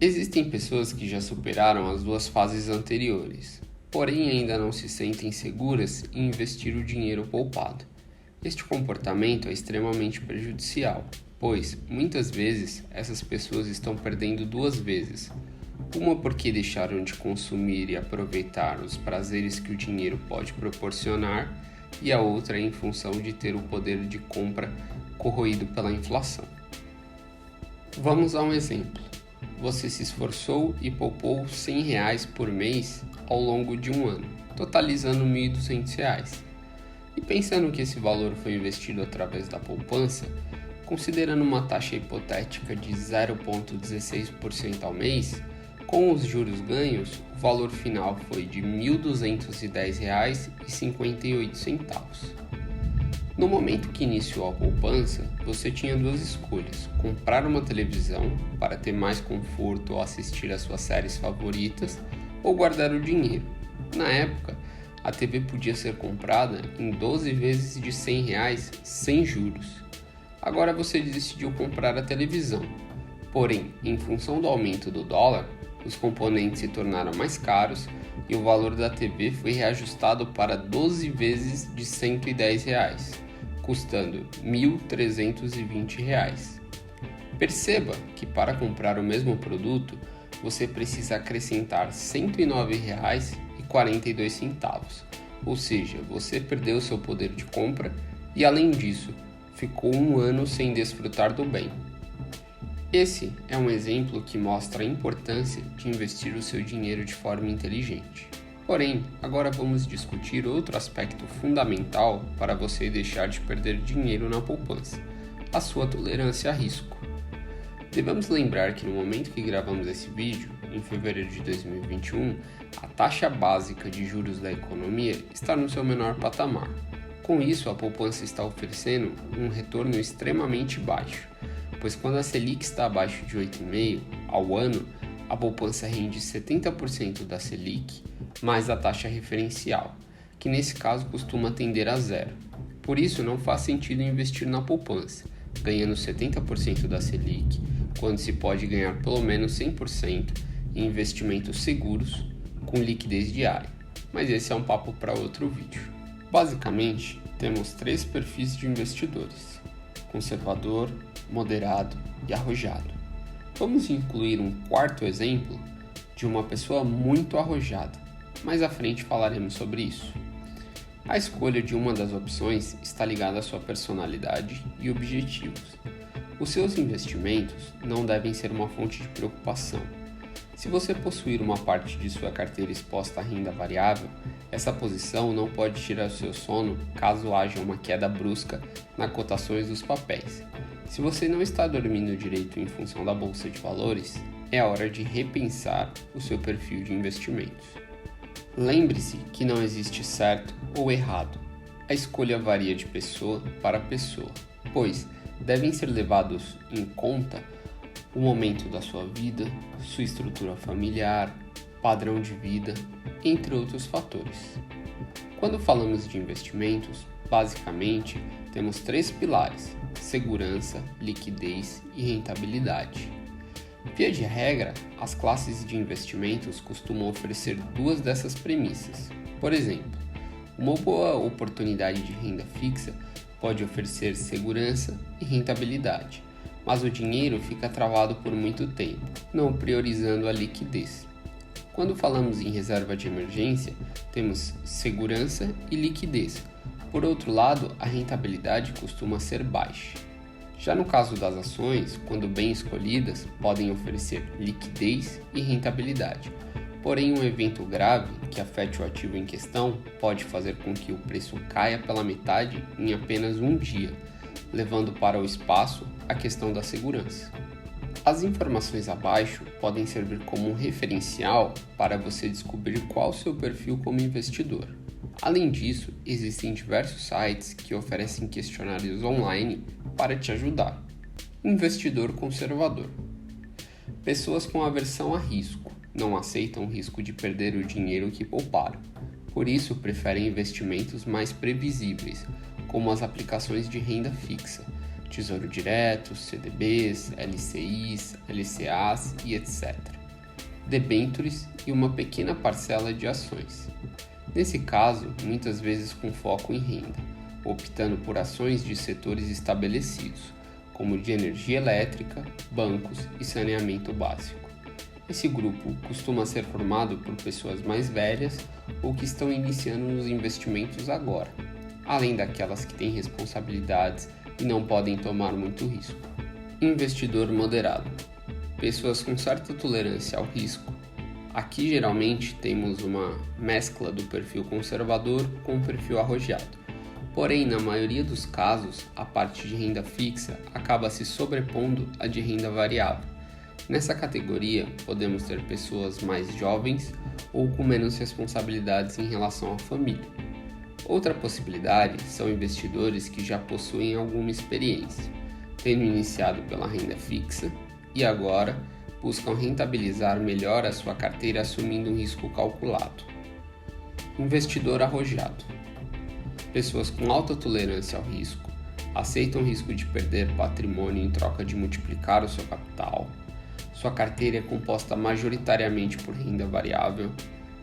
Existem pessoas que já superaram as duas fases anteriores, porém ainda não se sentem seguras em investir o dinheiro poupado. Este comportamento é extremamente prejudicial, pois, muitas vezes, essas pessoas estão perdendo duas vezes. Uma porque deixaram de consumir e aproveitar os prazeres que o dinheiro pode proporcionar, e a outra em função de ter o poder de compra corroído pela inflação. Vamos a um exemplo. Você se esforçou e poupou R$100 por mês ao longo de um ano, totalizando R$1.200. E pensando que esse valor foi investido através da poupança, considerando uma taxa hipotética de 0,16% ao mês, com os juros ganhos, o valor final foi de R$1.210,58. No momento que iniciou a poupança, você tinha duas escolhas: comprar uma televisão para ter mais conforto ao assistir às suas séries favoritas ou guardar o dinheiro. Na época, a TV podia ser comprada em 12 vezes de R$100 sem juros. Agora você decidiu comprar a televisão, porém, em função do aumento do dólar, os componentes se tornaram mais caros e o valor da TV foi reajustado para 12 vezes de R$110, custando R$1.320. Perceba que para comprar o mesmo produto, você precisa acrescentar R$109,42, ou seja, você perdeu seu poder de compra e, além disso, ficou um ano sem desfrutar do bem. Esse é um exemplo que mostra a importância de investir o seu dinheiro de forma inteligente. Porém, agora vamos discutir outro aspecto fundamental para você deixar de perder dinheiro na poupança: a sua tolerância a risco. Devemos lembrar que no momento que gravamos esse vídeo, em fevereiro de 2021, a taxa básica de juros da economia está no seu menor patamar. Com isso, a poupança está oferecendo um retorno extremamente baixo, pois quando a Selic está abaixo de 8,5% ao ano, a poupança rende 70% da Selic mais a taxa referencial, que nesse caso costuma tender a zero. Por isso, não faz sentido investir na poupança, ganhando 70% da Selic, quando se pode ganhar pelo menos 100% em investimentos seguros com liquidez diária. Mas esse é um papo para outro vídeo. Basicamente, temos três perfis de investidores: conservador, moderado e arrojado. Vamos incluir um quarto exemplo de uma pessoa muito arrojada. Mais à frente falaremos sobre isso. A escolha de uma das opções está ligada à sua personalidade e objetivos. Os seus investimentos não devem ser uma fonte de preocupação. Se você possuir uma parte de sua carteira exposta à renda variável, essa posição não pode tirar o seu sono caso haja uma queda brusca nas cotações dos papéis. Se você não está dormindo direito em função da bolsa de valores, é hora de repensar o seu perfil de investimentos. Lembre-se que não existe certo ou errado. A escolha varia de pessoa para pessoa, pois devem ser levados em conta o momento da sua vida, sua estrutura familiar, padrão de vida, entre outros fatores. Quando falamos de investimentos, basicamente temos três pilares: segurança, liquidez e rentabilidade. Via de regra, as classes de investimentos costumam oferecer duas dessas premissas. Por exemplo, uma boa oportunidade de renda fixa pode oferecer segurança e rentabilidade, mas o dinheiro fica travado por muito tempo, não priorizando a liquidez. Quando falamos em reserva de emergência, temos segurança e liquidez. Por outro lado, a rentabilidade costuma ser baixa. Já no caso das ações, quando bem escolhidas, podem oferecer liquidez e rentabilidade. Porém, um evento grave que afete o ativo em questão pode fazer com que o preço caia pela metade em apenas um dia, levando para o espaço a questão da segurança. As informações abaixo podem servir como um referencial para você descobrir qual o seu perfil como investidor. Além disso, existem diversos sites que oferecem questionários online para te ajudar. Investidor conservador. Pessoas com aversão a risco, não aceitam o risco de perder o dinheiro que pouparam. Por isso, preferem investimentos mais previsíveis, como as aplicações de renda fixa, Tesouro Direto, CDBs, LCIs, LCAs e etc. Debêntures e uma pequena parcela de ações. Nesse caso, muitas vezes com foco em renda, optando por ações de setores estabelecidos, como de energia elétrica, bancos e saneamento básico. Esse grupo costuma ser formado por pessoas mais velhas ou que estão iniciando nos investimentos agora, além daquelas que têm responsabilidades e não podem tomar muito risco. Investidor moderado. Pessoas com certa tolerância ao risco. Aqui geralmente temos uma mescla do perfil conservador com o perfil arrojado. Porém, na maioria dos casos, a parte de renda fixa acaba se sobrepondo à de renda variável. Nessa categoria, podemos ter pessoas mais jovens ou com menos responsabilidades em relação à família. Outra possibilidade são investidores que já possuem alguma experiência, tendo iniciado pela renda fixa e agora buscam rentabilizar melhor a sua carteira assumindo um risco calculado. Investidor arrojado. Pessoas com alta tolerância ao risco, aceitam o risco de perder patrimônio em troca de multiplicar o seu capital. Sua carteira é composta majoritariamente por renda variável,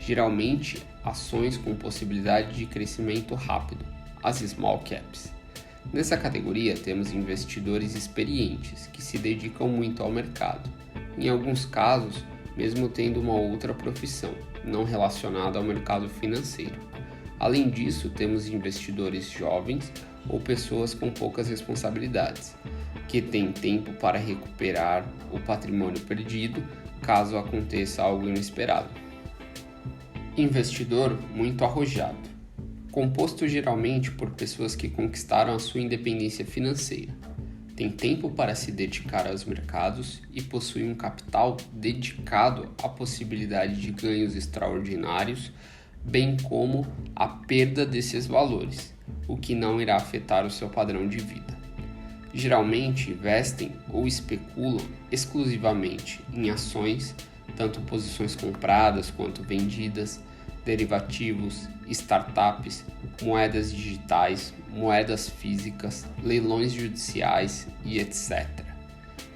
geralmente ações com possibilidade de crescimento rápido, as small caps. Nessa categoria temos investidores experientes que se dedicam muito ao mercado, em alguns casos mesmo tendo uma outra profissão, não relacionada ao mercado financeiro. Além disso, temos investidores jovens ou pessoas com poucas responsabilidades, que têm tempo para recuperar o patrimônio perdido caso aconteça algo inesperado. Investidor muito arrojado. Composto geralmente por pessoas que conquistaram a sua independência financeira, tem tempo para se dedicar aos mercados e possui um capital dedicado à possibilidade de ganhos extraordinários, bem como a perda desses valores, o que não irá afetar o seu padrão de vida. Geralmente investem ou especulam exclusivamente em ações, tanto posições compradas quanto vendidas, derivativos, startups, moedas digitais, moedas físicas, leilões judiciais e etc.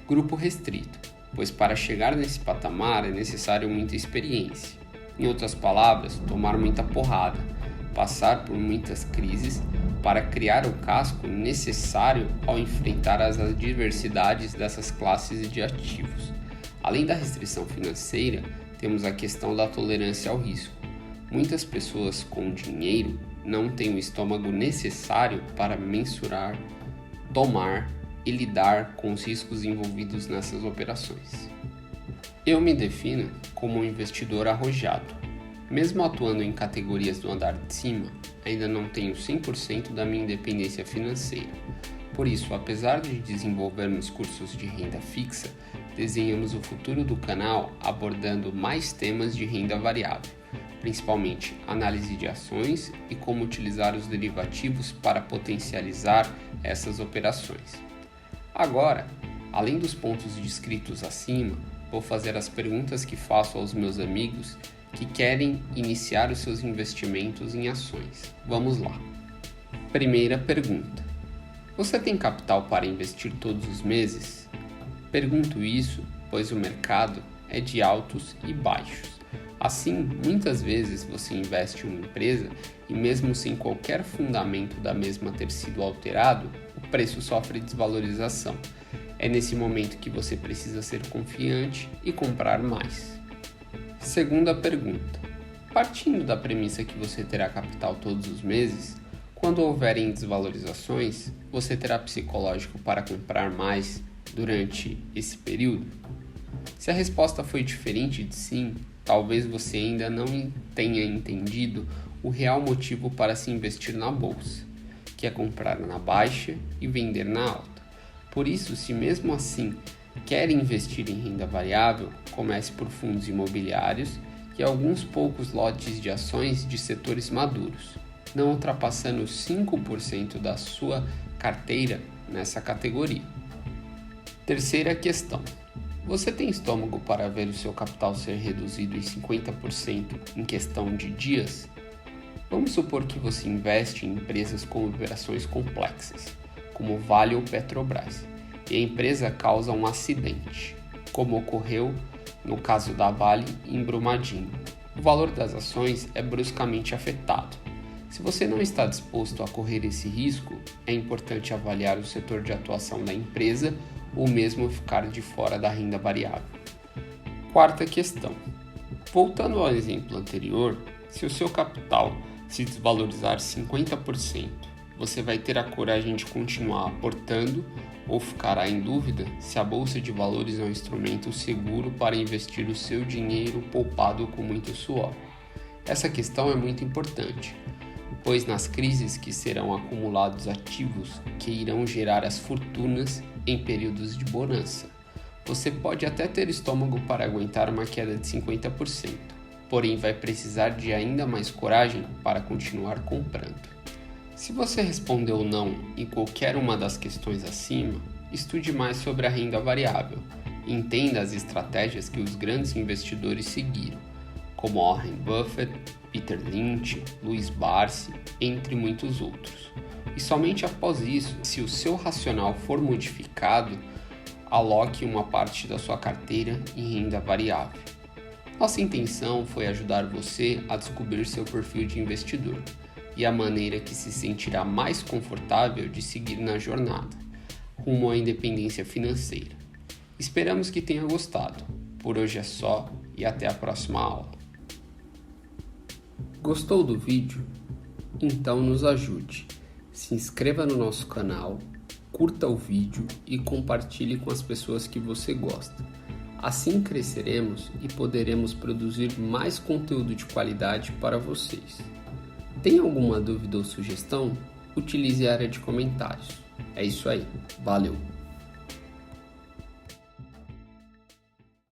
Grupo restrito, pois para chegar nesse patamar é necessário muita experiência. Em outras palavras, tomar muita porrada, passar por muitas crises para criar o casco necessário ao enfrentar as adversidades dessas classes de ativos. Além da restrição financeira, temos a questão da tolerância ao risco. Muitas pessoas com dinheiro não têm o estômago necessário para mensurar, tomar e lidar com os riscos envolvidos nessas operações. Eu me defino como um investidor arrojado. Mesmo atuando em categorias do andar de cima, ainda não tenho 100% da minha independência financeira. Por isso, apesar de desenvolvermos cursos de renda fixa, desenhamos o futuro do canal abordando mais temas de renda variável, principalmente análise de ações e como utilizar os derivativos para potencializar essas operações. Agora, além dos pontos descritos acima, vou fazer as perguntas que faço aos meus amigos que querem iniciar os seus investimentos em ações. Vamos lá. Primeira pergunta: você tem capital para investir todos os meses? Pergunto isso pois o mercado é de altos e baixos. Assim, muitas vezes você investe em uma empresa e mesmo sem qualquer fundamento da mesma ter sido alterado, o preço sofre desvalorização. É nesse momento que você precisa ser confiante e comprar mais. Segunda pergunta: partindo da premissa que você terá capital todos os meses, quando houverem desvalorizações, você terá psicológico para comprar mais durante esse período? Se a resposta foi diferente de sim, talvez você ainda não tenha entendido o real motivo para se investir na bolsa, que é comprar na baixa e vender na alta. Por isso, se mesmo assim quer investir em renda variável, comece por fundos imobiliários e alguns poucos lotes de ações de setores maduros, não ultrapassando 5% da sua carteira nessa categoria. Terceira questão: você tem estômago para ver o seu capital ser reduzido em 50% em questão de dias? Vamos supor que você investe em empresas com operações complexas, como Vale ou Petrobras, e a empresa causa um acidente, como ocorreu no caso da Vale em Brumadinho. O valor das ações é bruscamente afetado. Se você não está disposto a correr esse risco, é importante avaliar o setor de atuação da empresa ou mesmo ficar de fora da renda variável. Quarta questão. Voltando ao exemplo anterior, se o seu capital se desvalorizar 50%, você vai ter a coragem de continuar aportando ou ficará em dúvida se a bolsa de valores é um instrumento seguro para investir o seu dinheiro poupado com muito suor? Essa questão é muito importante, pois nas crises que serão acumulados ativos que irão gerar as fortunas em períodos de bonança. Você pode até ter estômago para aguentar uma queda de 50%, porém vai precisar de ainda mais coragem para continuar comprando. Se você respondeu não em qualquer uma das questões acima, estude mais sobre a renda variável e entenda as estratégias que os grandes investidores seguiram, como Warren Buffett, Peter Lynch, Luiz Barsi, entre muitos outros. E somente após isso, se o seu racional for modificado, aloque uma parte da sua carteira em renda variável. Nossa intenção foi ajudar você a descobrir seu perfil de investidor e a maneira que se sentirá mais confortável de seguir na jornada rumo à independência financeira. Esperamos que tenha gostado. Por hoje é só e até a próxima aula. Gostou do vídeo? Então nos ajude. Se inscreva no nosso canal, curta o vídeo e compartilhe com as pessoas que você gosta. Assim cresceremos e poderemos produzir mais conteúdo de qualidade para vocês. Tem alguma dúvida ou sugestão? Utilize a área de comentários. É isso aí. Valeu!